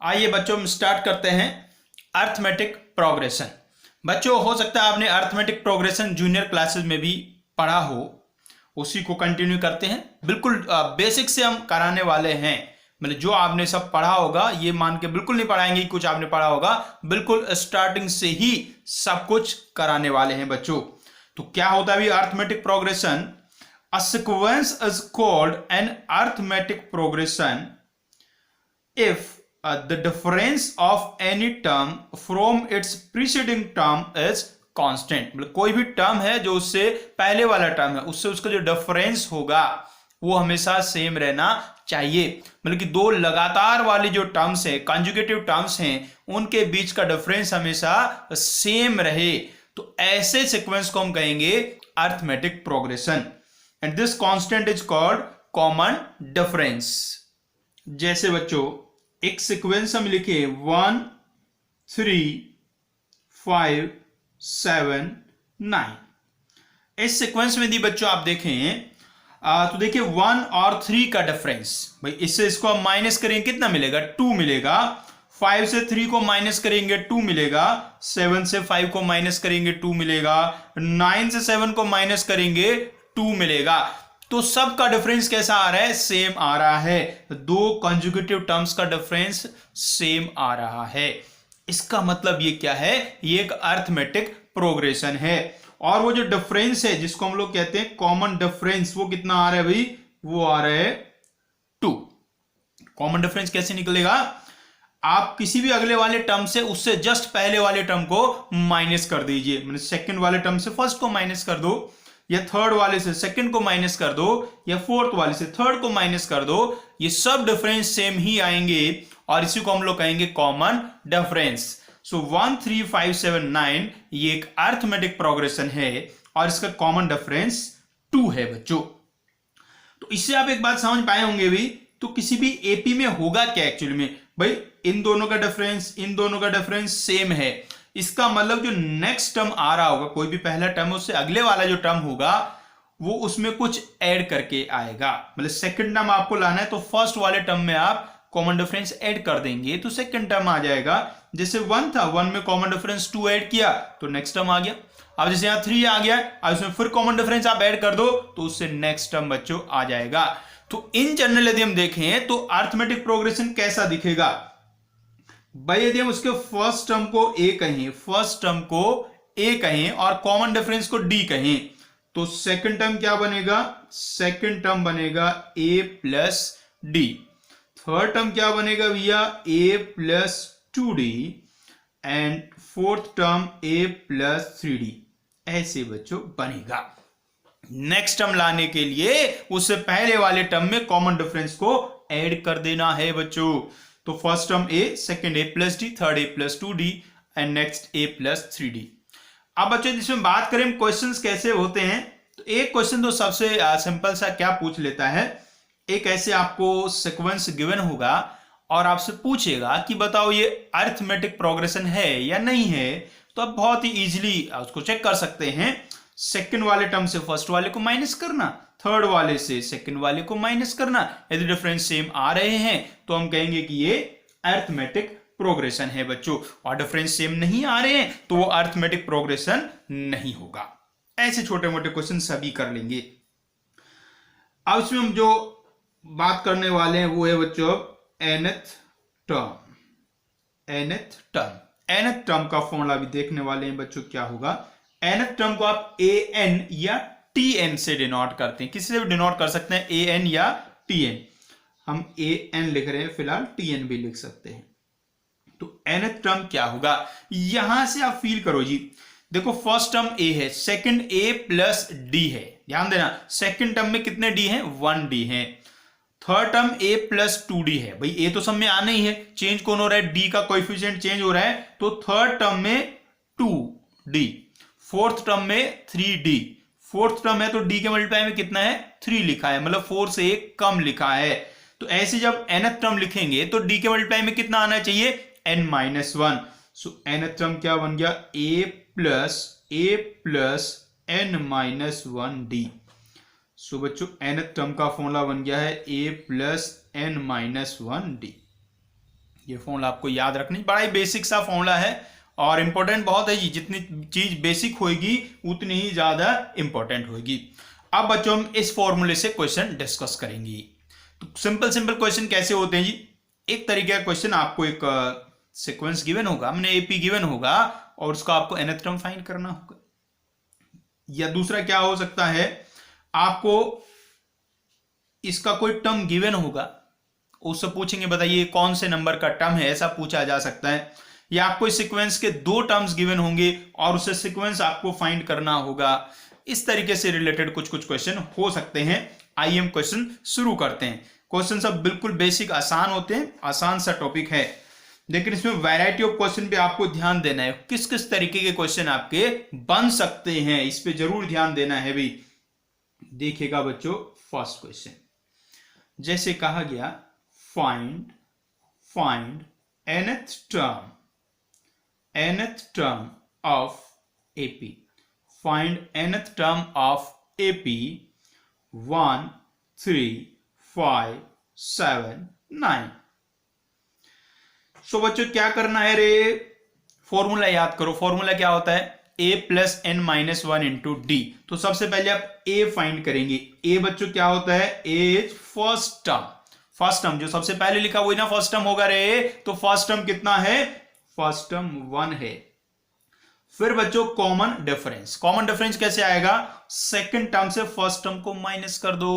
आइए बच्चों हम स्टार्ट करते हैं अर्थमेटिक प्रोग्रेशन। बच्चों हो सकता है आपने अर्थमेटिक प्रोग्रेशन जूनियर क्लासेस में भी पढ़ा हो, उसी को कंटिन्यू करते हैं। बिल्कुल बेसिक से हम कराने वाले हैं, मतलब जो आपने सब पढ़ा होगा ये मान के बिल्कुल नहीं पढ़ाएंगे कुछ आपने पढ़ा होगा, बिल्कुल स्टार्टिंग से ही सब कुछ कराने वाले हैं बच्चों। तो क्या होता है अभी arithmetic progression? A sequence is called an arithmetic progression if the difference of any term from its preceding term is constant। मतलब कोई भी टर्म है जो उससे पहले वाला टर्म है उससे उसका जो डिफरेंस होगा वो हमेशा सेम रहना चाहिए। मतलब कि दो लगातार वाली जो टर्म्स है, कंजुगेटिव टर्म्स हैं, उनके बीच का डिफरेंस हमेशा सेम रहे, तो ऐसे सीक्वेंस को हम कहेंगे arithmetic progression. And this constant is called common difference. जैसे बच्चों एक सीक्वेंस हम लिखे 1 3 5 7 9। इस सीक्वेंस में दी बच्चों आप देखें तो देखिए 1 और 3 का डिफरेंस, भाई इससे इसको हम माइनस करेंगे कितना मिलेगा? 2 मिलेगा। 5 से 3 को माइनस करेंगे 2 मिलेगा। 7 से 5 को माइनस करेंगे 2 मिलेगा। 9 से 7 को माइनस करेंगे 2 मिलेगा। तो सबका डिफरेंस कैसा आ रहा है? सेम आ रहा है। दो कंजुगेटिव टर्म्स का डिफरेंस सेम आ रहा है। इसका मतलब ये क्या है? ये एक अर्थमेटिक प्रोग्रेशन है। और वो जो डिफरेंस है जिसको हम लोग कहते हैं कॉमन डिफरेंस, वो कितना आ रहा है भाई? वो आ रहा है 2। कॉमन डिफरेंस कैसे निकलेगा? आप किसी भी अगले वाले टर्म से उससे जस्ट पहले वाले टर्म को माइनस कर दीजिए। मतलब सेकंड वाले टर्म से फर्स्ट को माइनस कर दो, या थर्ड वाले से सेकंड को माइनस कर दो, या फोर्थ वाले से थर्ड को माइनस कर दो, ये सब डिफरेंस सेम ही आएंगे और इसी को हम लोग कहेंगे कॉमन डिफरेंस। सो 1 3 5 7 9 ये एक अर्थमेटिक प्रोग्रेशन है और इसका कॉमन डिफरेंस 2 है बच्चों। तो इससे आप एक बात समझ पाए होंगे भी, तो किसी भी एपी में होगा क्या एक्चुअली में? भाई इन दोनों का डिफरेंस सेम है। इसका मतलब जो नेक्स्ट टर्म आ रहा होगा, कोई भी पहला टर्म उससे अगले वाला जो टर्म होगा वो उसमें कुछ ऐड करके आएगा। मतलब सेकंड टर्म आपको लाना है तो फर्स्ट वाले टर्म में आप कॉमन डिफरेंस ऐड कर देंगे तो सेकंड टर्म आ जाएगा। जैसे 1 था, 1 में कॉमन डिफरेंस 2 ऐड किया तो नेक्स्ट टर्म आ गया। अब जैसे यहां 3 आ गया, अब इसमें फिर कॉमन डिफरेंस आप ऐड कर दो तो उससे नेक्स्ट टर्म बच्चों आ जाएगा। तो इन जनरल यदि हम देखें तो अर्थमेटिक प्रोग्रेशन कैसा दिखेगा भाई? यदि हम उसके फर्स्ट टर्म को ए कहें और कॉमन डिफरेंस को डी कहें तो सेकंड टर्म क्या बनेगा? सेकंड टर्म बनेगा A plus D. Third term क्या बनेगा भैया? A plus 2d। And fourth term A plus 3d। ऐसे बच्चों बनेगा। नेक्स्ट टर्म लाने के लिए उससे पहले वाले टर्म में कॉमन डिफरेंस को ऐड कर देना है बच्चों। तो first term A, second A plus D, third A plus 2d and next A plus 3d। अब बच्चों जिसमें बात करें क्वेश्चंस कैसे होते हैं, तो एक क्वेश्चन तो सबसे सिंपल सा क्या पूछ लेता है, एक ऐसे आपको सीक्वेंस गिवन होगा और आपसे पूछेगा कि बताओ ये अर्थमेटिक प्रोग्रेशन है या नहीं है। तो आप बहुत ही इजीली उसको चेक कर सकते हैं। सेकंड वाले टर्म से फर्स्ट वाले को माइनस करना, थर्ड वाले से सेकंड वाले को माइनस करना। यदि डिफरेंस सेम आ रहे हैं तो हम कहेंगे कि ये अर्थमेटिक प्रोग्रेशन है बच्चों, और डिफरेंस सेम नहीं आ रहे हैं तो वो अर्थमेटिक प्रोग्रेशन नहीं होगा। ऐसे छोटे मोटे क्वेश्चन सभी कर लेंगे। अब इसमें हम जो बात करने वाले हैं वो है बच्चों nth टर्म। nth टर्म का फॉर्मूला भी देखने वाले हैं बच्चों। क्या होगा? nth टर्म को आप an या tn से डिनोट करते हैं, किसी से भी डिनोट कर सकते हैं, an या tn। हम an लिख रहे हैं फिलहाल, tn भी लिख सकते हैं। तो nth टर्म क्या होगा? यहां से आप फील करो जी, देखो फर्स्ट टर्म a है, सेकंड a प्लस d है। ध्यान देना सेकंड टर्म में कितने d हैं? 1d हैं। Third term a plus 2d है। भाई a तो सब में आना ही है, चेंज कौन हो रहा है? d का कोएफिशिएंट चेंज हो रहा है, तो थर्ड टर्म में 2d। फोर्थ टर्म में 3d। फोर्थ टर्म है तो d के मल्टीप्लाई में कितना है? 3 लिखा है, मतलब 4 से 1 कम लिखा है। तो ऐसे जब nth टर्म लिखेंगे तो d के मल्टीप्लाई में कितना आना चाहिए? n-1। सो nth टर्म क्या बन गया? a plus n-1d। सो बच्चों nth टर्म का फॉर्मूला बन गया है a प्लस n-1d। ये फॉर्मूला आपको याद रखनी, बड़ा ही बेसिक सा फॉर्मूला है और इंपॉर्टेंट बहुत है जी। जितनी चीज बेसिक होगी उतनी ही ज्यादा इंपॉर्टेंट होगी। अब बच्चों हम इस फॉर्मूले से क्वेश्चन डिस्कस करेंगे। तो सिंपल सिंपल क्वेश्चन कैसे होते हैं जी, एक तरीके का क्वेश्चन, आपको एक सीक्वेंस गिवन होगा, हमने एपी गिवन होगा और उसका आपको nth टर्म फाइंड करना होगा। या दूसरा क्या हो सकता है, आपको इसका कोई टर्म गिवन होगा, उससे पूछेंगे बताइए कौन से नंबर का टर्म है, ऐसा पूछा जा सकता है। या आपको इस सीक्वेंस के 2 टर्म्स गिवन होंगे और उससे सीक्वेंस आपको फाइंड करना होगा। इस तरीके से रिलेटेड कुछ कुछ क्वेश्चन हो सकते हैं। आइए हम क्वेश्चन शुरू करते हैं। क्वेश्चन सब बिल्कुल बेसिक आसान होते हैं, आसान सा टॉपिक है, लेकिन इसमें वैरायटी ऑफ क्वेश्चन पे आपको ध्यान देना है। किस किस तरीके के क्वेश्चन आपके बन सकते हैं, इस पे जरूर ध्यान देना है भी। देखिएगा बच्चों, फर्स्ट क्वेश्चन जैसे कहा गया, find nth term of AP, find nth term of AP 1 3 5 7 9। सो बच्चों क्या करना है रे, फॉर्मूला याद करो। फॉर्मूला क्या होता है, a plus n minus 1 into D. तो सबसे पहले आप a फाइंड करेंगे। a बच्चों क्या होता है, a is first term. First term जो सबसे पहले लिखा वही ना फर्स्ट टर्म होगा रे। तो फर्स्ट टर्म कितना है, फर्स्ट टर्म 1 है। फिर बच्चों कॉमन डिफरेंस, कॉमन डिफरेंस कैसे आएगा, सेकंड टर्म से फर्स्ट टर्म को माइनस कर दो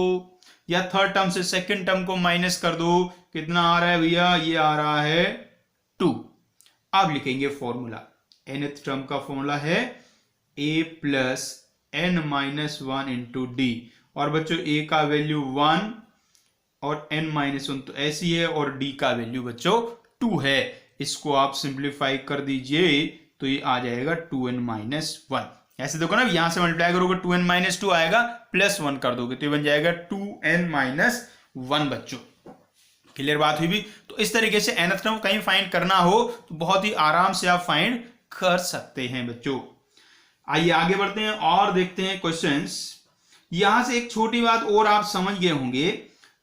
या थर्ड टर्म से सेकंड टर्म को माइनस कर दो। कितना आ रहा है भैया, ये आ रहा है 2। अब लिखेंगे फॉर्मूला, nth टर्म का फॉर्मूला है a plus n minus 1 into D. और बच्चों a का वैल्यू 1 और n माइनस 1 तो ऐसी है, और d का वैल्यू बच्चों 2 है। इसको आप सिंप्लीफाई कर दीजिए तो ये आ जाएगा 2n माइनस 1। ऐसे देखो ना, यहां से मल्टीप्लाई करोगे 2n माइनस 2 आएगा, प्लस 1 कर दोगे तो ये बन जाएगा 2n माइनस 1। बच्चों क्लियर बात हुई भी। तो इस तरीके से nth टर्म कहीं फाइंड करना हो तो बहुत ही आराम से आप फाइंड कर सकते हैं बच्चों। आइए आगे बढ़ते हैं और देखते हैं क्वेश्चंस। यहां से एक छोटी बात और आप समझ गए होंगे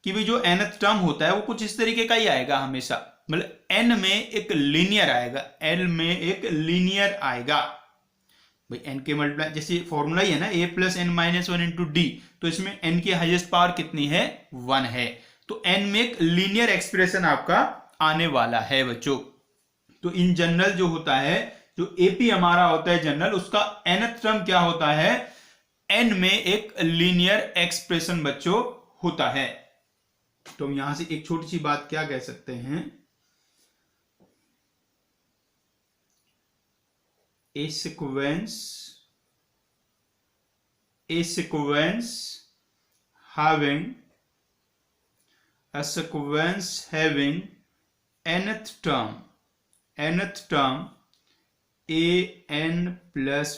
कि भाई जो nth टर्म होता है वो कुछ इस तरीके का ही आएगा हमेशा, मतलब n में एक लीनियर आएगा, l में एक लीनियर आएगा। भाई n के मल्टीप्लाई, जैसे फॉर्मूला ही है ना a plus n minus 1 into D, तो इसमें n की हाईएस्ट पावर कितनी है, 1 है। तो n में एक लीनियर एक्सप्रेशन आपका आने वाला है बच्चों। तो इन जनरल जो होता है, जो एपी हमारा होता है जनरल, उसका nth टर्म क्या होता है, n में एक लीनियर एक्सप्रेशन बच्चों होता है। तो हम यहां से एक छोटी सी बात क्या कह सकते हैं, a sequence having nth term an plus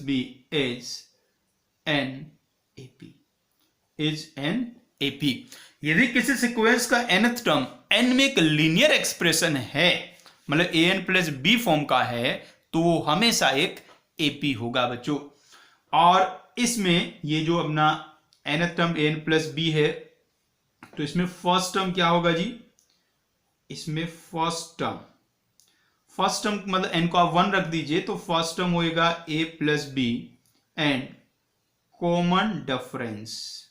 b is an AP। यदि किसी सीक्वेंस का nth टर्म n में एक लीनियर एक्सप्रेशन है, मतलब an प्लस बी फॉर्म का है, तो वो हमेशा एक AP होगा बच्चों। और इसमें ये जो अपना nth term an plus B है, तो इसमें फर्स्ट टर्म क्या होगा जी, इसमें फर्स्ट टर्म मतलब n को आप 1 रख दीजिए, तो फर्स्ट टर्म होएगा a plus B and common difference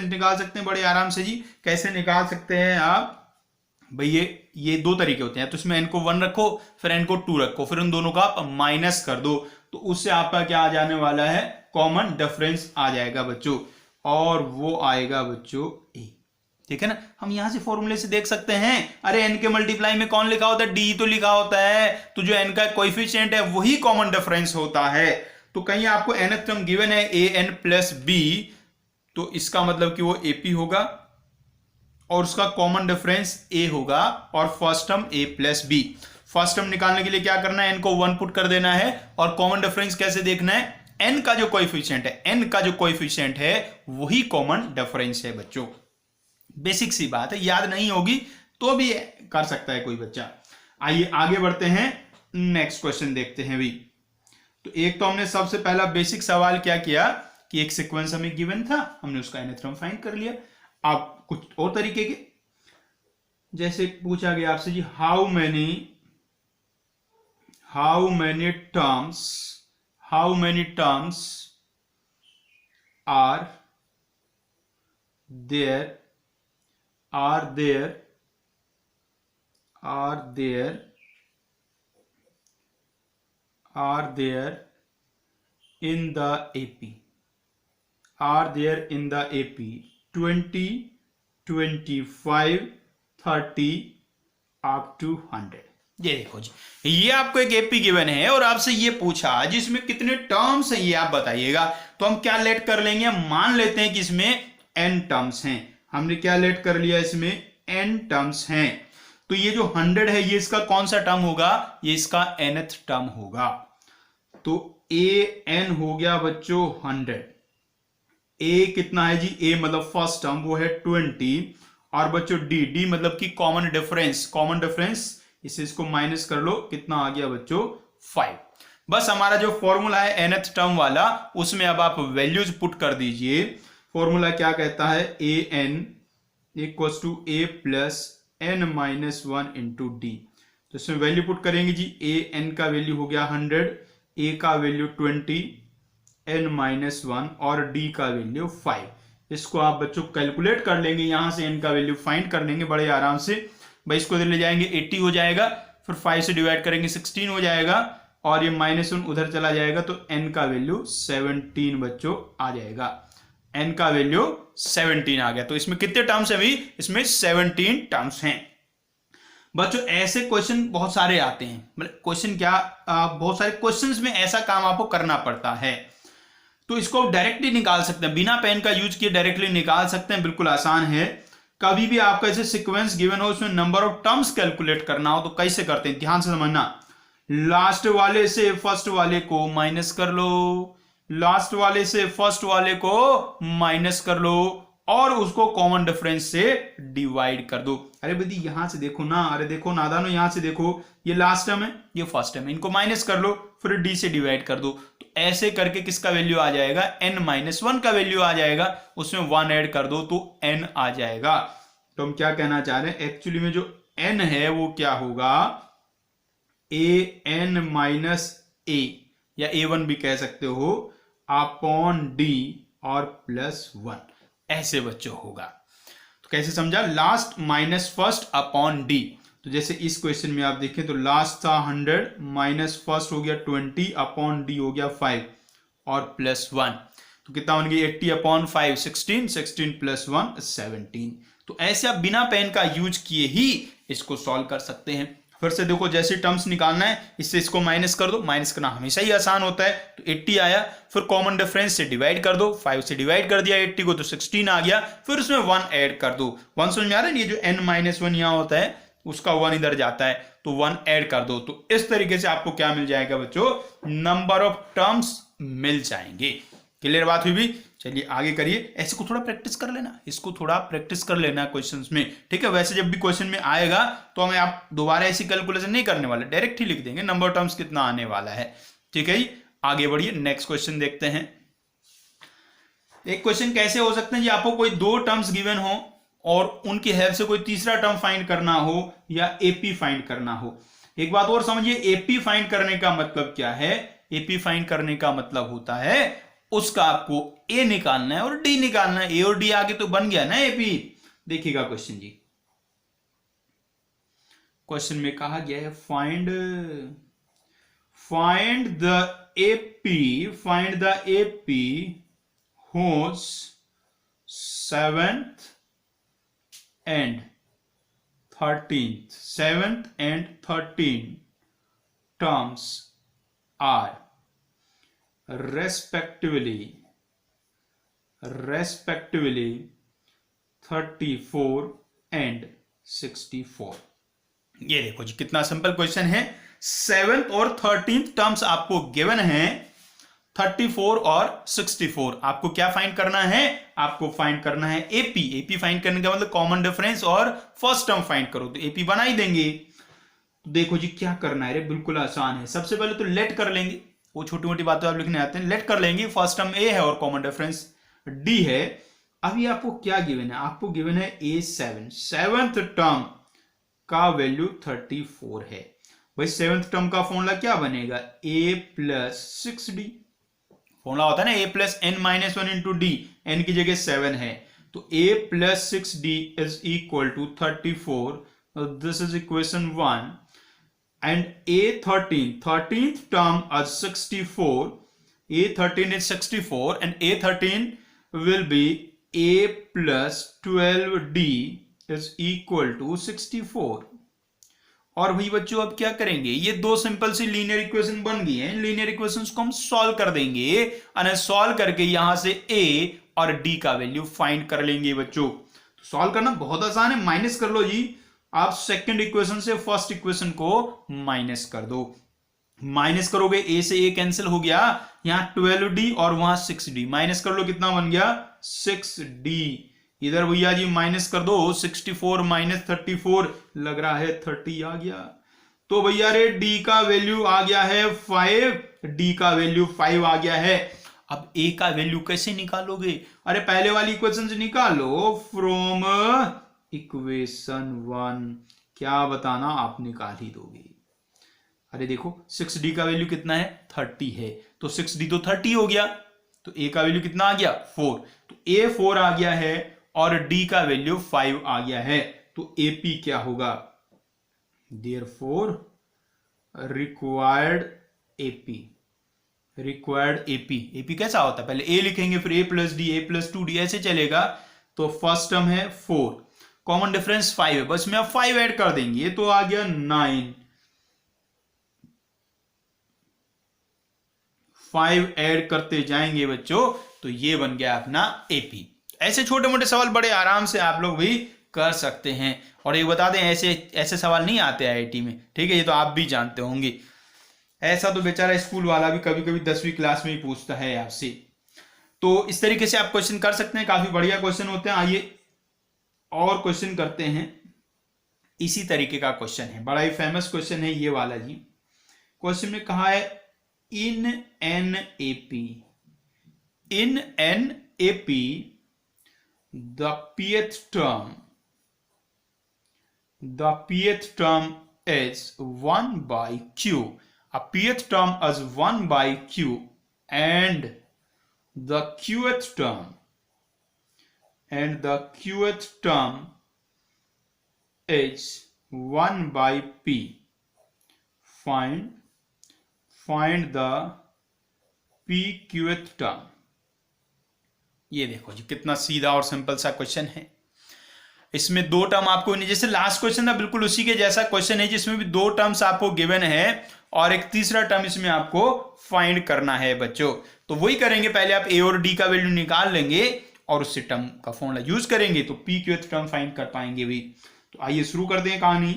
निकाल सकते हैं बड़े आराम से जी। कैसे निकाल सकते हैं आप, भाई ये 2 तरीके होते हैं। तो इसमें n को 1 रखो, फिर n को 2 रखो, फिर उन दोनों का आप माइनस कर दो, तो उससे आपका क्या आ जाने वाला है, कॉमन डिफरेंस आ जाएगा बच्चों, और वो आएगा बच्चों a। ठीक है ना। हम यहां से फॉर्मूले से देख सकते हैं, अरे n के मल्टीप्लाई में कौन लिखा होता है, d तो लिखा होता है, तो जो n का कोएफिशिएंट है वही कॉमन डिफरेंस होता है। तो कहीं आपको nth टर्म गिवन है an प्लस बी, तो इसका मतलब कि वो AP होगा और उसका कॉमन डिफरेंस a होगा, और first term a plus B. First term निकालने के लिए क्या करना है, n को 1 पुट कर देना है, और कॉमन डिफरेंस कैसे देखना है, n का जो कोएफिशिएंट है वही कॉमन डिफरेंस है बच्चों। बेसिक सी बात है, याद नहीं होगी तो भी कर सकता है कोई बच्चा। आइए आगे बढ़ते हैं, नेक्स्ट क्वेश्चन देखते हैं भी। तो एक तो हमने सबसे पहला बेसिक सवाल क्या किया कि एक सीक्वेंस हमें गिवन था, हमने उसका nth टर्म फाइंड कर लिया। आप कुछ और तरीके के, जैसे पूछा गया आपसे जी how many terms are there in the AP 20, 25, 30 up to 100। ये देखो जी, ये आपको एक एपी गिवन है और आपसे ये पूछा जिसमें कितने टर्म्स हैं ये आप बताइएगा। तो हम क्या लेट कर लेंगे, मान लेते हैं कि इसमें n टर्म्स हैं। हमने क्या लेट कर लिया, इसमें n टर्म्स हैं। तो ये जो 100 है ये इसका कौन सा टर्म होगा, ये इसका nth टर्म होगा। तो an हो गया बच्चों 100। a कितना है जी, a मतलब फर्स्ट टर्म वो है 20, और बच्चों d मतलब कि कॉमन डिफरेंस, इसे इसको माइनस कर लो, कितना आ गया बच्चों 5। बस हमारा जो फॉर्मूला है nth टर्म वाला, उसमें अब आप वैल्यूज पुट कर दीजिए। फॉर्मूला क्या कहता है, an equals to a plus n minus 1 into D. तो इसमें वैल्यू पुट करेंगे जी, an का वैल्यू हो गया 100, a का वैल्यू 20, n माइनस 1 और d का वैल्यू 5। इसको आप बच्चों कैलकुलेट कर लेंगे, यहां से n का वैल्यू फाइंड कर लेंगे बड़े आराम से। भाई इसको इधर ले जाएंगे 80 हो जाएगा, फिर 5 से डिवाइड करेंगे 16 हो जाएगा, और ये माइनस 1 उधर चला जाएगा, तो n का वैल्यू 17 बच्चों आ जाएगा। n का वैल्यू 17 आ गया। तो इसमें कितने टर्म्स है भाई, इसमें 17 टर्म्स हैं। बच्चों ऐसे क्वेश्चन बहुत सारे आते हैं, मतलब क्वेश्चन क्या, बहुत सारे क्वेश्चंस में ऐसा काम आपको करना पड़ता है। तो इसको डायरेक्टली निकाल सकते हैं, बिना पेन का यूज किए डायरेक्टली निकाल सकते हैं, बिल्कुल आसान है। कभी भी आपका ऐसे सीक्वेंस गिवन हो, उसमें नंबर ऑफ टर्म्स कैलकुलेट करना हो, तो कैसे करते हैं, ध्यान से समझना। लास्ट वाले से फर्स्ट वाले को माइनस कर लो, लास्ट वाले से फर्स्ट वाले को माइनस कर लो, और उसको कॉमन डिफरेंस से डिवाइड कर दो। अरे बेटी यहां से देखो ना, अरे देखो नादानो, यहां से देखो, ये लास्ट टर्म है, ये फर्स्ट टर्म है, इनको माइनस कर लो, फिर डी से डिवाइड कर दो। तो ऐसे करके किसका वैल्यू आ जाएगा, n माइनस 1 का वैल्यू आ जाएगा, उसमें 1 ऐड कर दो तो n आ जाएगा। तो हम क्या कहना चाह रहे हैं, एक्चुअली में जो n है वो क्या होगा, an माइनस a, या a1 भी कह सकते हो, अपॉन d और प्लस 1, ऐसे बच्चों होगा। तो कैसे समझा, last minus first upon D. तो जैसे इस क्वेश्चन में आप देखें तो लास्ट था 100, माइनस फर्स्ट हो गया 20, अपॉन डी हो गया 5 और प्लस 1, तो कितना बन गया 80 अपॉन 5 16, 16 प्लस 1 17। तो ऐसे आप बिना पेन का यूज किए ही इसको सॉल्व कर सकते हैं। फिर से देखो, जैसे टर्म्स निकालना है, इससे इसको माइनस कर दो, माइनस करना हमेशा ही आसान होता है। तो 80 आया, फिर कॉमन डिफरेंस से डिवाइड कर दो, 5 से डिवाइड कर दिया 80 को, तो 16 आ गया, फिर उसमें 1 ऐड कर दो। 1 समझ में आ रहा है, ये जो n माइनस 1 यहाँ होता है उसका 1 इधर जाता है, तो 1 ऐड कर दो। तो इस तरीके से आपको क्या मिल जाएगा बच्चों, नंबर ऑफ टर्म्स मिल जाएंगे। क्लियर बात हुई भी, चलिए आगे करिए। ऐसे को थोड़ा प्रैक्टिस कर लेना, इसको थोड़ा प्रैक्टिस कर लेना क्वेश्चंस में, ठीक है। वैसे जब भी क्वेश्चन में आएगा तो हमें आप दोबारा ऐसी कैलकुलेशन नहीं करने वाले, डायरेक्ट ही लिख देंगे नंबर टर्म्स कितना आने वाला है, ठीक है जी। आगे बढ़िए, नेक्स्ट क्वेश्चन देखते हैं। एक क्वेश्चन कैसे हो सकते हैं जी, आपको कोई 2 टर्म्स गिवन हो और उनकी हेल्प से कोई तीसरा टर्म फाइंड करना हो या एपी फाइंड करना हो। एक बात और समझिए, एपी फाइंड करने का मतलब क्या है, एपी फाइंड करने का मतलब होता है उसका आपको ए निकालना है और डी निकालना है। ए और डी आगे तो बन गया ना एपी। देखिएगा क्वेश्चन जी, क्वेश्चन में कहा गया है find the AP whose 7th and 13th terms are respectively 34 and 64। ये देखो जी, कितना सिंपल क्वेश्चन है। 7th और 13th टर्म्स आपको गिवन है, 34 और 64। आपको क्या फाइंड करना है, आपको फाइंड करना है एपी। एपी फाइंड करने का मतलब कॉमन डिफरेंस और फर्स्ट टर्म फाइंड करो, तो एपी बना ही देंगे। तो देखो जी क्या करना है, बिल्कुल आसान है। सबसे पहले तो लेट कर लेंगे, वो छोटी मोटी बातें आप लिखने आते हैं, लेट कर लेंगे। फर्स्ट टर्म ए है और कॉमन डिफरेंस डी है, अभी आपको क्या गिवन है, आपको गिवन है A7, सेवंथ टर्म का वैल्यू 34 है। भाई सेवंथ टर्म का फॉर्मूला क्या बनेगा, a प्लस 6d। फॉर्मूला होता है ना a plus n minus 1 into D, N की जगह 7 है, तो a plus 6d is equal to 34। This is equation 1 and A13th term as 64. A13 is 64 and A13 will be A plus 12D is equal to 64। और वही बच्चों अब क्या करेंगे, ये दो सिंपल सी लीनियर इक्वेशन बन गई हैं, लीनियर इक्वेशंस को हम सॉल्व कर देंगे और सॉल्व करके यहां से A और D का वैल्यू फाइंड कर लेंगे बच्चों। तो सॉल्व करना बहुत आसान है, माइनस कर लो जी, आप सेकंड इक्वेशन से फर्स्ट इक्वेशन को माइनस कर दो। माइनस करोगे ए से ए कैंसिल हो गया, यहां 12d और वहां 6d, माइनस कर लो कितना बन गया 6d। इधर भैया जी माइनस कर दो, 64 माइनस 34 लग रहा है 30 आ गया। तो भैया रे d का वैल्यू आ गया है 5, d का वैल्यू 5 आ गया है। अब a का वैल्यू कैसे निकालोगे, अरे पहले वाली इक्वेशन से निकालो, फ्रॉम इक्वेशन 1। क्या बताना, आप निकाल ही दोगे। अरे देखो 6d का वैल्यू कितना है 30 है, तो 6d तो 30 हो गया, तो a का वैल्यू कितना आ गया 4, तो a 4 आ गया है और d का वैल्यू 5 आ गया है, तो ap क्या होगा, देयरफॉर रिक्वायर्ड ap कैसा होता है, पहले a लिखेंगे फिर a plus D, a plus 2d ऐसे चलेगा। तो फर्स्ट टर्म है 4, कॉमन डिफरेंस 5 है, बस में आप 5 ऐड कर देंगे तो आ गया 9, 5 ऐड करते जाएंगे बच्चों तो ये बन गया अपना एपी। ऐसे छोटे मोटे सवाल बड़े आराम से आप लोग भी कर सकते हैं, और ये बता दें ऐसे ऐसे सवाल नहीं आते आईआईटी में, ठीक है, ये तो आप भी जानते होंगे। ऐसा तो बेचारा स्कूल वाला भी कभी कभी 10वीं क्लास में ही पूछता है आपसे। तो इस तरीके से आप क्वेश्चन कर सकते हैं, काफी बढ़िया क्वेश्चन होते हैं। आइए और क्वेश्चन करते हैं, इसी तरीके का क्वेश्चन है, बड़ा ही फेमस क्वेश्चन है ये वाला जी। क्वेश्चन में कहा है in an AP the pth term is 1 by q, a pth term is 1 by q and the qth term is 1 by p. Find the pqth term। ये देखो जी कितना सीधा और सिंपल सा क्वेश्चन है। इसमें दो टर्म आपको, जैसे लास्ट क्वेश्चन था बिल्कुल उसी के जैसा क्वेश्चन है, जिसमें भी दो टर्म्स आपको गिवन है और एक तीसरा टर्म इसमें आपको फाइंड करना है बच्चों। तो वही करेंगे, पहले आप ए और डी का वैल्यू निकाल लेंगे और उससे टर्म का फॉर्मूला यूज करेंगे तो पी क्यूथ टर्म फाइंड कर पाएंगे भी। तो आइए शुरू करते हैं कहानी।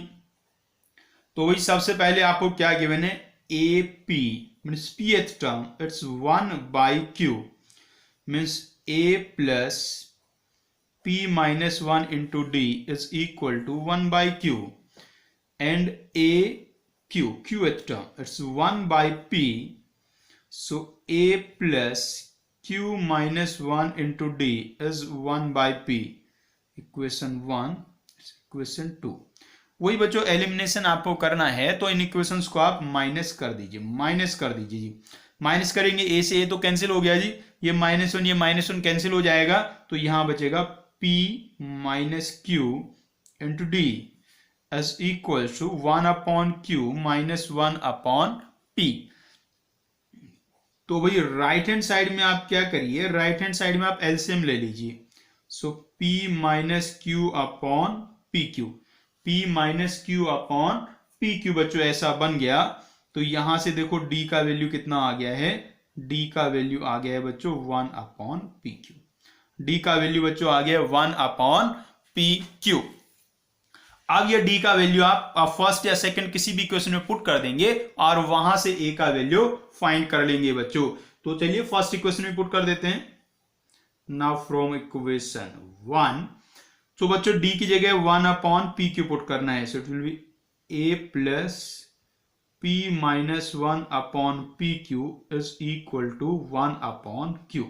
तो वही सबसे पहले आपको क्या गिवन है, A P means pth term, it's 1 by q means a plus p minus 1 into d is equal to 1 by q and qth term, it's 1 by p, so a plus q minus 1 into d is 1 by p, equation 1, equation 2। वही बच्चों elimination आपको करना है, तो इन equations को आप minus कर दीजिए जी। माइनस करेंगे a से a तो कैंसिल हो गया जी, ये -1 ये -1 कैंसिल हो जाएगा, तो यहां बचेगा p minus Q into D as equal to 1 upon Q minus 1 upon p। तो भाई राइट हैंड साइड में आप क्या करिए, राइट हैंड साइड में आप एलसीएम ले लीजिए, सो p minus Q upon P Q, p minus Q upon P Q बच्चों ऐसा बन गया। तो यहां से देखो d का वैल्यू कितना आ गया है, d का वैल्यू आ गया है बच्चों 1 अपॉन पी क्यू, d का वैल्यू बच्चों आ गया 1 अपॉन पी क्यू। अब ये d का वैल्यू आप फर्स्ट या सेकंड किसी भी क्वेश्चन में पुट कर देंगे और वहां से a का वैल्यू फाइंड कर लेंगे बच्चों। तो चलिए फर्स्ट इक्वेशन में पुट कर देते हैं। नाउ फ्रॉम इक्वेशन 1, तो बच्चों d की जगह 1 अपॉन पी क्यू पुट करना है, so it will be a plus p minus 1 upon pq is equal to 1 upon q।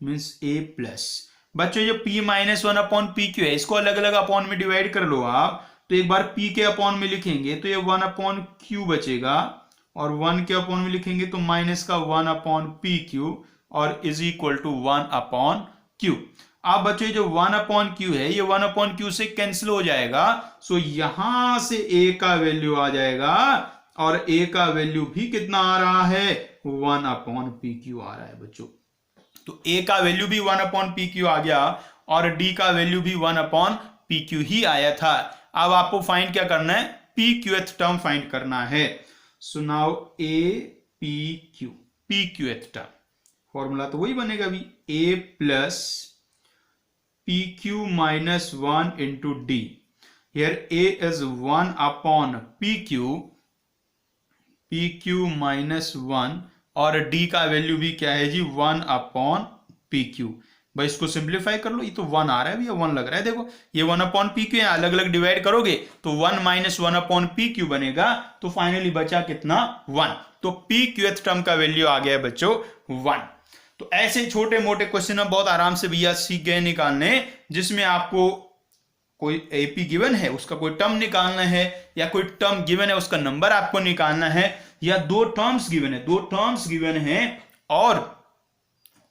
Means a plus. बच्चों जो p minus one upon P Q है इसको अलग अलग अपॉन में डिवाइड कर लो आप, तो एक बार p के अपॉन में लिखेंगे तो ये वन अपॉन क्यू बचेगा, और वन के अपॉन में लिखेंगे तो माइनस का वन अपॉन पी क्यू और is equal to one upon Q. अब बच्चों जो वन अपॉन क्यू है ये वन अपॉन क्यू से कैंसिल हो जाएगा, सो यहां से a का वैल्यू आ जाएगा, और a का वैल्यू भी कितना आ रहा है, वन अपॉन पी क्यू आ रहा है बच्चों। तो a का वैल्यू भी वन अपॉन पी क्यू आ गया, और d का वैल्यू भी वन अपॉन पी क्यू ही आया था। अब आपको फाइंड क्या करना है, पी क्यूएथ टर्म फाइंड करना है। So now a p q, p qth term formula तो वही बनेगा अभी, a plus p Q minus one into d. Here a is one upon P Q minus one, और d का value भी क्या है जी, वन अपॉन पी क्यू। भाई इसको सिंप्लीफाई कर लो, ये तो वन आ रहा है भैया, वन लग रहा है, देखो ये वन अपॉन पी क्यू है, अलग अलग डिवाइड करोगे तो one minus one upon P Q बनेगा, तो फाइनली बचा कितना, वन। तो पी क्यूएथ टर्म का वैल्यू आ गया बच्चों वन। तो ऐसे छोटे मोटे क्वेश्चन हम बहुत आराम से भैया सीख गए निकालने, जिसमें आपको कोई एपी गिवन है उसका कोई टर्म निकालना है, या कोई टर्म गिवन है उसका नंबर आपको निकालना है, या दो टर्म्स गिवन है और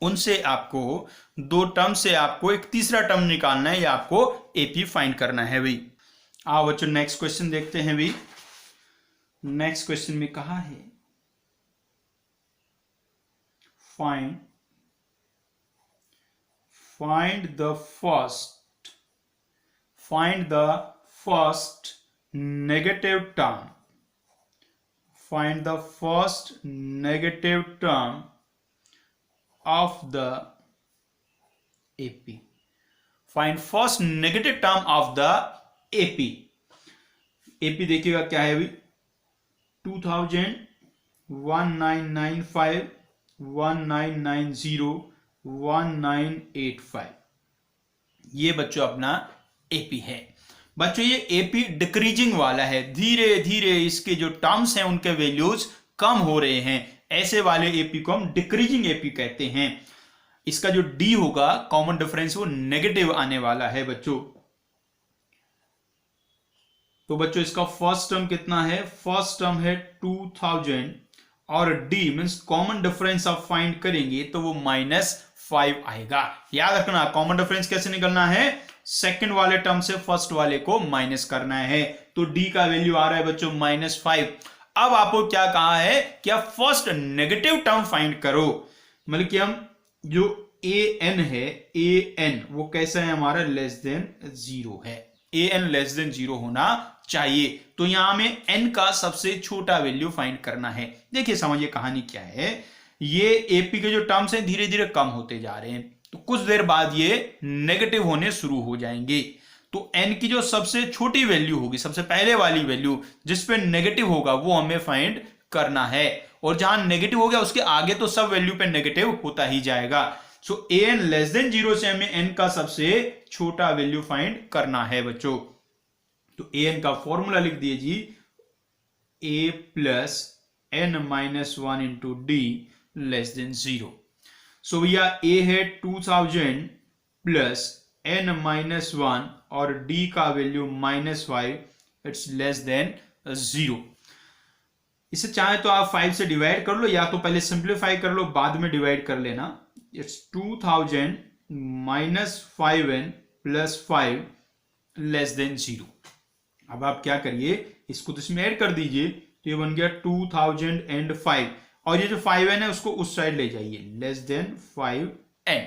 उनसे आपको दो टर्म से आपको एक तीसरा टर्म निकालना है, या आपको एपी फाइंड करना है भाई। आओ बच्चों नेक्स्ट क्वेश्चन देखते हैं भाई। नेक्स्ट क्वेश्चन में कहा है, find the first negative term. Find the first negative term of the AP. Find first negative term of the AP. AP देखिएगा क्या है अभी, 2000, 1995, 1990, 1985, ये बच्चों अपना एपी है। बच्चों ये एपी डिक्रीजिंग वाला है, धीरे धीरे इसके जो टर्म्स हैं उनके वैल्यूज कम हो रहे हैं, ऐसे वाले एपी को हम डिक्रीजिंग एपी कहते हैं। इसका जो डी होगा कॉमन डिफरेंस वो नेगेटिव आने वाला है बच्चों। तो बच्चों इसका फर्स्ट टर्म कितना है, फर्स्ट टर्म है 2000, और डी मीन्स कॉमन डिफरेंस आप फाइंड करेंगे तो वो -5 आएगा। याद रखना कॉमन डिफरेंस कैसे निकलना है, सेकंड वाले टर्म से फर्स्ट वाले को माइनस करना है। तो डी का वैल्यू आ रहा है बच्चों -5। अब आपको क्या कहा है कि आप फर्स्ट नेगेटिव टर्म फाइंड करो, मतलब कि हम जो an है, an वो कैसा है हमारा, लेस देन 0 है, an लेस देन 0 होना चाहिए। तो यहां हमें n का सबसे छोटा वैल्यू फाइंड करना है। देखिए समझिए कहानी क्या है, ये एपी के जो टर्म्स हैं धीरे धीरे कम होते जा रहे हैं, तो कुछ देर बाद ये नेगेटिव होने शुरू हो जाएंगे। तो n की जो सबसे छोटी वैल्यू होगी, सबसे पहले वाली वैल्यू जिस पे नेगेटिव होगा वो हमें फाइंड करना है, और जहां नेगेटिव हो गया उसके आगे तो सब वैल्यू पे नेगेटिव होता ही जाएगा। सो an लेस देन 0 से हमें n का सबसे छोटा वैल्यू फाइंड करना है बच्चों। तो an का फॉर्मूला लिख दीजिए, a plus n minus 1 into D less than 0। सो भैया a है 2000 प्लस n माइनस 1 और d का वैल्यू -5, इट्स लेस देन 0। इसे चाहे तो आप 5 से डिवाइड कर लो, या तो पहले सिंप्लीफाई कर लो बाद में डिवाइड कर लेना। It's 2000 minus 5n plus 5 less than 0। अब आप क्या करिए, इसको तो इसमें ऐड कर दीजिए, तो ये बन गया 2005, और ये जो 5n है उसको उस साइड ले जाइए, लेस देन 5n।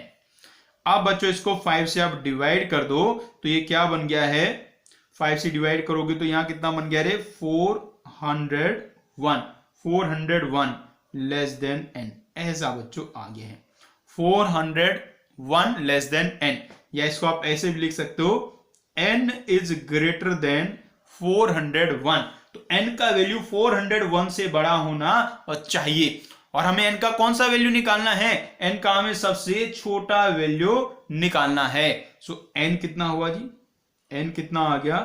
अब बच्चों इसको 5 से आप डिवाइड कर दो, तो ये क्या बन गया है, 5 से डिवाइड करोगे तो यहां कितना बन गया रे, 401 लेस देन n। ऐसा बच्चों आगे है 401 लेस देन n, या इसको आप ऐसे भी लिख सकते हो, n इज ग्रेटर देन 401। तो n का वैल्यू 401 से बड़ा होना चाहिए, और हमें n का कौन सा वैल्यू निकालना है, n का हमें सबसे छोटा वैल्यू निकालना है। सो n कितना हुआ जी, n कितना आ गया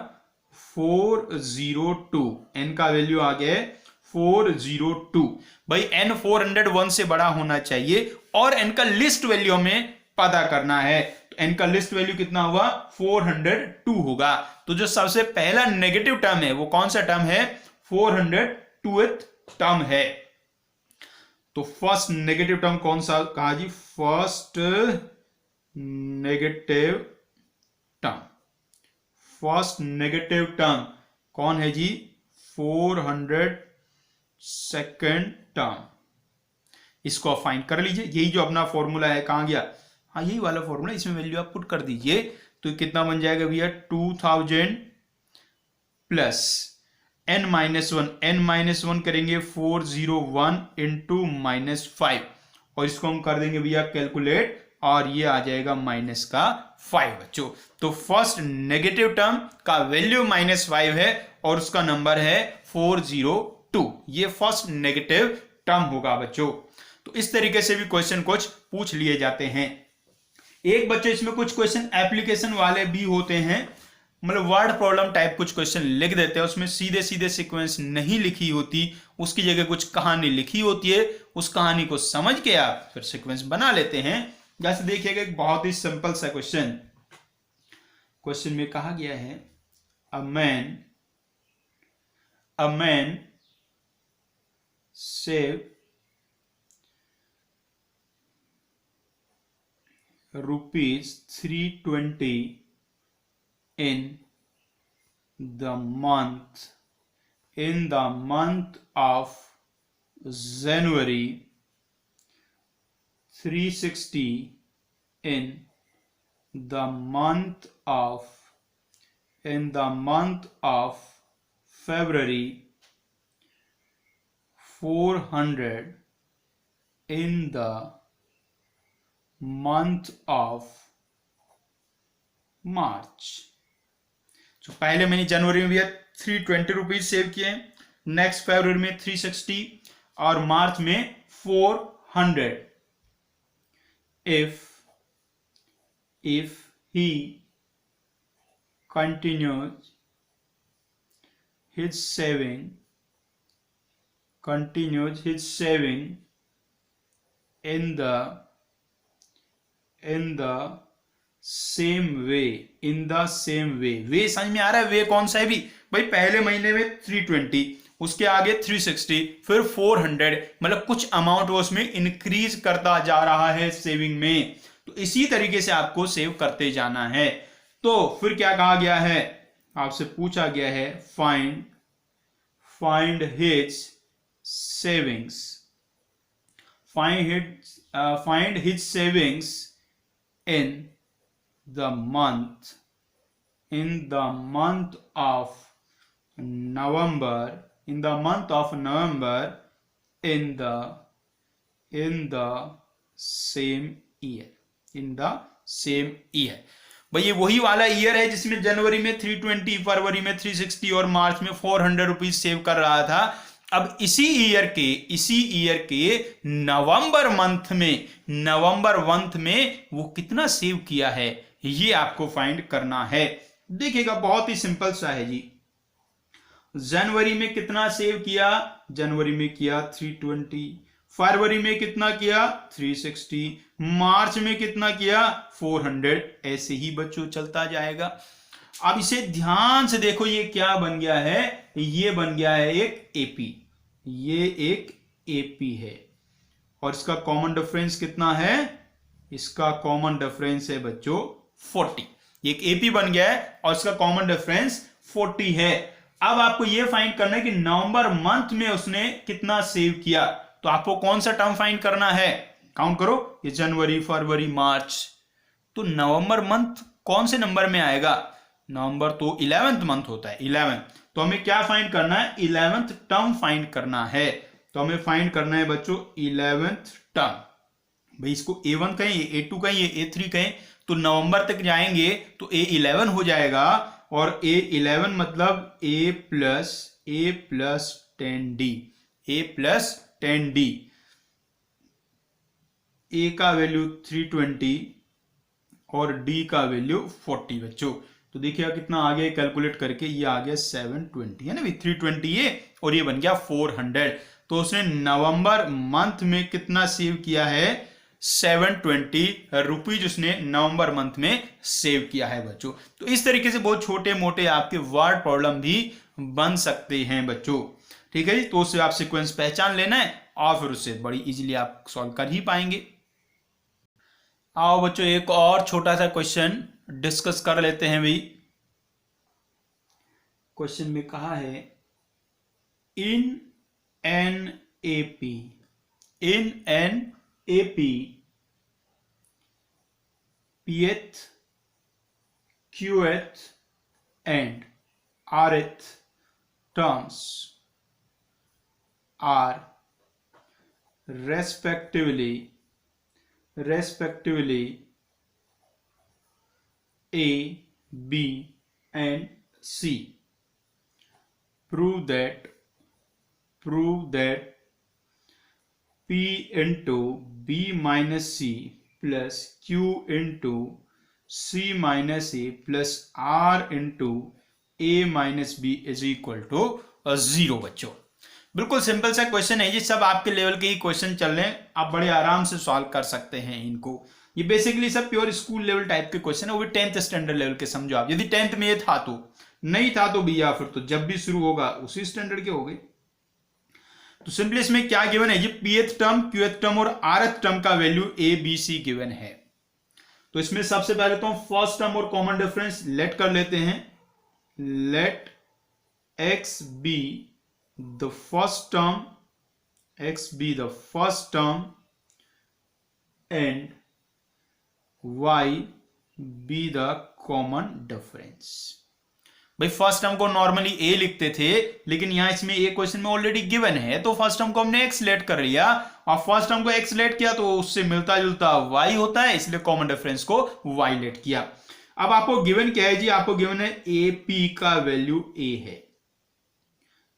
402, n का वैल्यू आ गया 402। भाई n 401 से बड़ा होना चाहिए, और n का लिस्ट वैल्यू हमें पता करना है। तो n का लिस्ट वैल्यू कितना हुआ 402 होगा। तो जो सबसे पहला नेगेटिव टर्म है वो कौन सा टर्म है 402th टर्म है। तो फर्स्ट नेगेटिव टर्म कौन सा कहा जी, first negative term, first negative term कौन है जी 402nd टर्म। इसको आप फाइंड कर लीजिए, यही जो अपना फॉर्मूला है कहां गया, हाँ यही वाला फॉर्मूला, इसमें वैल्यू आप पुट कर दीजिए तो कितना बन जाएगा भैया 2000 प्लस n-1 करेंगे 401 इंटू -5 और इसको हम कर देंगे भैया कैलकुलेट और ये आ जाएगा -5 बच्चों। तो फर्स्ट नेगेटिव टर्म का वैल्यू -5 है और उसका नंबर है 402। ये फर्स्ट नेगेटिव टर्म होगा बच्चों। तो इस तरीके से भी क्वेश्चन कुछ पूछ लिए जाते हैं। एक बच्चों इसमें कुछ क्वेश्चन एप्लीकेशन वाले भी होते हैं, मतलब वर्ड प्रॉब्लम टाइप कुछ क्वेश्चन लिख देते हैं, उसमें सीधे सीधे सीक्वेंस नहीं लिखी होती, उसकी जगह कुछ कहानी लिखी होती है, उस कहानी को समझ के आप फिर सीक्वेंस बना लेते हैं। जैसे देखिएगा एक बहुत ही सिंपल सा क्वेश्चन में कहा गया है a man save ₹320 in the month of January, 360 in the month of February, 400 in the month of March। तो पहले मैंने जनवरी में भैया 320 रुपीज सेव किए, नेक्स्ट फरवरी में 360 और मार्च में 400। if he continues his saving in the same way, वे समझ में आ रहा है, वे कौन सा है भी भाई, पहले महीने में 320, उसके आगे 360, फिर 400, मतलब कुछ अमाउंट वो उसमें इंक्रीज करता जा रहा है सेविंग में। तो इसी तरीके से आपको सेव करते जाना है। तो फिर क्या कहा गया है, आपसे पूछा गया है find his savings in the month of November, in the same year। भाई ये वही वाला ईयर है जिसमें जनवरी में 320, फरवरी में 360 और मार्च में 400 रुपीज सेव कर रहा था। अब इसी ईयर के नवंबर मंथ में वो कितना सेव किया है, ये आपको फाइंड करना है। देखिएगा बहुत ही सिंपल सा है जी। जनवरी में कितना सेव किया, जनवरी में किया 320, फरवरी में कितना किया 360, मार्च में कितना किया 400, ऐसे ही बच्चों चलता जाएगा। अब इसे ध्यान से देखो, ये क्या बन गया है, ये बन गया है एक एपी, ये एक एपी है और इसका कॉमन डिफरेंस कितना है, इसका कॉमन डिफरेंस है बच्चों 40। ये एक एपी बन गया है और इसका कॉमन डिफरेंस 40 है। अब आपको ये फाइंड करना है कि नवंबर मंथ में उसने कितना सेव किया, तो आपको कौन सा टर्म फाइंड करना है, काउंट करो, ये जनवरी, फरवरी, मार्च, तो नवंबर मंथ कौन से नंबर में आएगा, नवंबर तो 11th मंथ होता है, 11th। तो हमें क्या फाइंड करना है, 11th टर्म फाइंड करना है। तो हमें फाइंड करना है बच्चों 11th टर्म। भाई इसको A1 कहें, ये A2 कहें, ये A3 कहें, तो नवंबर तक जाएंगे तो A11 हो जाएगा और A11 मतलब A प्लस 10D, A का वैल्यू 320 और D का वैल्यू 40 बच्चों। तो देखिए कितना आ गया कैलकुलेट करके, ये आ गया 720 है ना, 320 ये और ये बन गया 400। तो उसने नवंबर मंथ में कितना सेव किया है, 720 रुपीज उसने नवंबर मंथ में सेव किया है बच्चों। तो इस तरीके से बहुत छोटे मोटे आपके वर्ड प्रॉब्लम भी बन सकते हैं बच्चों, ठीक है जी। तो उससे आप सीक्वेंस पहचान लेना है और फिर उससे बड़ी इजीली आप सॉल्व कर ही पाएंगे। आओ बच्चों एक और छोटा सा क्वेश्चन डिस्कस कर लेते हैं भाई। क्वेश्चन में कहा है in an AP pth qth and rth terms are respectively A, B and C. Prove that P into B minus C plus Q into C minus A plus R into A minus B is equal to 0 बच्चों। बिल्कुल simple सा question है जी, सब आपके level के ही question चल रहे हैं, आप बड़े आराम से सॉल्व कर सकते हैं इनको। ये बेसिकली सब प्योर स्कूल लेवल टाइप के क्वेश्चन है, वो भी 10th स्टैंडर्ड लेवल के समझो आप। यदि 10th में ये था तो, नहीं था तो भैया फिर तो जब भी शुरू होगा उसी स्टैंडर्ड के हो गए। तो सिंपली इसमें क्या गिवन है जी, pth टर्म, qth टर्म और rth टर्म का value a b c given है। तो इसमें सबसे पहले तो हम फर्स्ट टर्म और कॉमन डिफरेंस लेट कर लेते हैं। Let x be the first term, and y be the common difference। भाई फर्स्ट टर्म को नॉर्मली a लिखते थे, लेकिन यहां इसमें ए क्वेश्चन में ऑलरेडी गिवन है, तो फर्स्ट टर्म को हमने x लेट कर लिया और फर्स्ट टर्म को x लेट किया तो उससे मिलता जुलता y होता है, इसलिए कॉमन डिफरेंस को y लेट किया। अब आपको गिवन क्या है जी, आपको गिवन है AP का वैल्यू a है,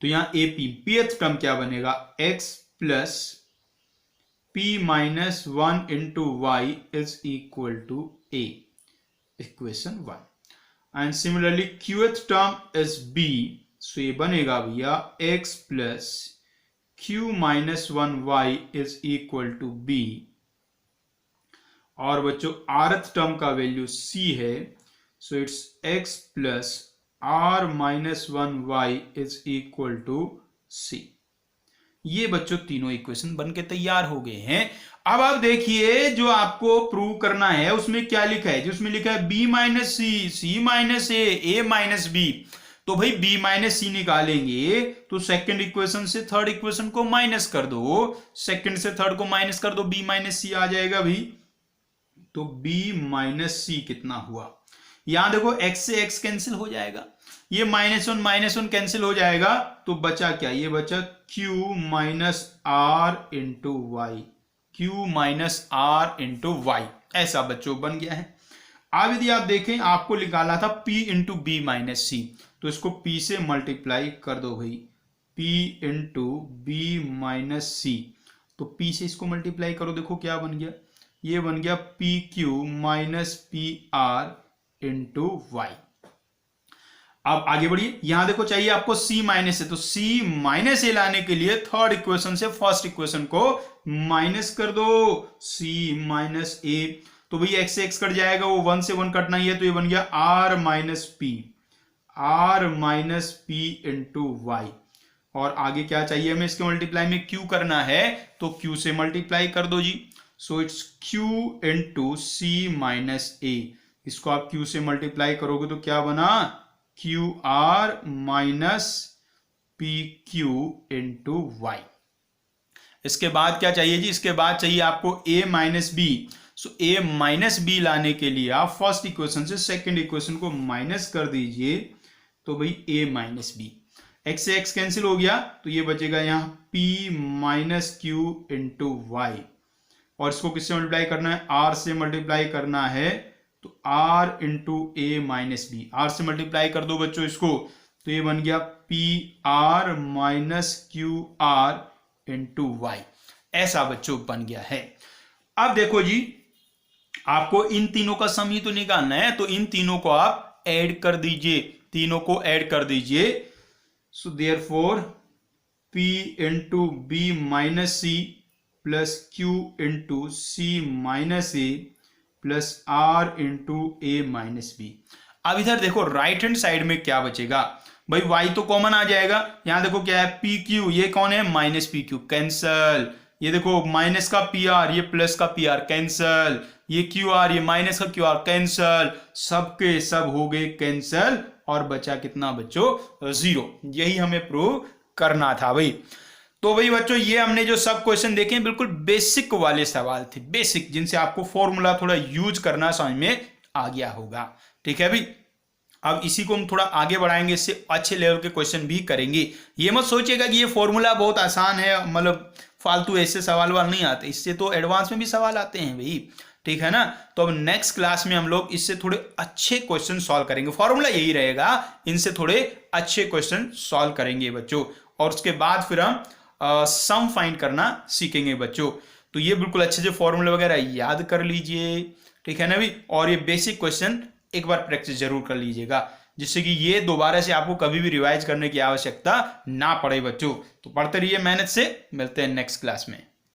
तो यहां AP pth टर्म क्या बनेगा, x plus p minus 1 into y is equal to a, equation 1। And similarly qth term is b, so ये बनेगा भैया x plus q minus 1y is equal to b। और बच्चों rth टर्म का value c है, so it's x plus r minus 1y is equal to c। ये बच्चों तीनों इक्वेशन बनके तैयार हो गए हैं। अब आप देखिए जो आपको प्रूव करना है उसमें क्या लिखा है जी, उसमें लिखा है b माइनस सी, सी माइनस ए माइनस बी। तो भाई b माइनस सी निकालेंगे तो सेकंड इक्वेशन से थर्ड इक्वेशन को माइनस कर दो, सेकंड से थर्ड को माइनस कर दो, b माइनस सी आ जाएगा भाई। तो b माइनस सी कितना हुआ, यहां देखो x से x कैंसिल हो जाएगा, ये माइनस वन कैंसिल हो जाएगा, तो बचा क्या, ये बचा q minus R into Y, q minus R into Y, ऐसा बच्चों बन गया है। अब यदि आप देखें आपको निकाला था p इंटू बी माइनस सी, तो इसको p से मल्टीप्लाई कर दो भाई, p इंटू बी माइनस सी, तो p से इसको मल्टीप्लाई करो, देखो क्या बन गया, ये बन गया P Q minus P R into Y. अब आगे बढ़िए, यहां देखो चाहिए आपको c माइनस है, तो c माइनस ए लाने के लिए थर्ड इक्वेशन से फर्स्ट इक्वेशन को माइनस कर दो, c माइनस ए, तो भाई x से x कट जाएगा, वो 1 से 1 कटना ही है, तो ये बन गया r minus P into Y. और आगे क्या चाहिए हमें, इसके मल्टीप्लाई में q करना है, तो q से मल्टीप्लाई कर दो जी, so it's q into C minus a, इसको आप q से मल्टीप्लाई करोगे तो क्या बना, q r minus p q into y. इसके बाद क्या चाहिए जी, इसके बाद चाहिए आपको a minus B, so a minus B लाने के लिए आप फर्स्ट इक्वेशन से सेकंड इक्वेशन को माइनस कर दीजिए, तो भाई a माइनस बी, x से x कैंसिल हो गया, तो ये बचेगा यहाँ p minus Q into Y. और इसको किससे मल्टीप्लाई करना है, r से मल्टीप्लाई करना है, तो r into A minus B, R से मल्टीप्लाई कर दो बच्चों इसको, तो ये बन गया P R minus Q R into Y, ऐसा बच्चों बन गया है। अब देखो जी आपको इन तीनों का सम ही तो निकालना है, तो इन तीनों को आप ऐड कर दीजिए, तीनों को ऐड कर दीजिए, so therefore p into B minus C plus Q into C minus A plus R into A minus B. अब इधर देखो राइट हैंड साइड में क्या बचेगा भाई, y तो कॉमन आ जाएगा। यहां देखो क्या है, पी क्यू, ये कौन है माइनस पी क्यू, कैंसल। ये देखो माइनस का पी आर, ये प्लस का पी आर, कैंसल। ये क्यू आर, ये माइनस का क्यू आर, कैंसल। सबके सब हो गए कैंसल और बचा कितना बच्चों, 0। यही हमें प्रूव करना था भाई। तो भाई बच्चों ये हमने जो सब क्वेश्चन देखे हैं बिल्कुल बेसिक वाले सवाल थे, बेसिक, जिनसे आपको फॉर्मूला थोड़ा यूज करना समझ में आ गया होगा। ठीक है भाई, अब इसी को हम थोड़ा आगे बढ़ाएंगे, इससे अच्छे लेवल के क्वेश्चन भी करेंगे। ये मत सोचिएगा कि ये फॉर्मूला बहुत आसान है, मतलब फालतू ऐसे सवाल वाल नहीं आते, इससे तो एडवांस में भी सवाल आते हैं भाई। ठीक है ना। तो अब नेक्स्ट क्लास में हम लोग इससे थोड़े अच्छे क्वेश्चन सॉल्व करेंगे। फॉर्मूला यही रहेगा, इनसे थोड़े अच्छे क्वेश्चन सॉल्व करेंगे बच्चों, और उसके बाद फिर हम सम फाइंड करना सीखेंगे बच्चों। तो ये बिल्कुल अच्छे से फॉर्मूले वगैरह याद कर लीजिए। ठीक है ना भाई, और ये बेसिक क्वेश्चन एक बार प्रैक्टिस जरूर कर लीजिएगा, जिससे कि ये दोबारा से आपको कभी भी रिवाइज करने की आवश्यकता ना पड़े बच्चों। तो पढ़ते रहिए मेहनत से, मिलते हैं नेक्स्ट क्लास में।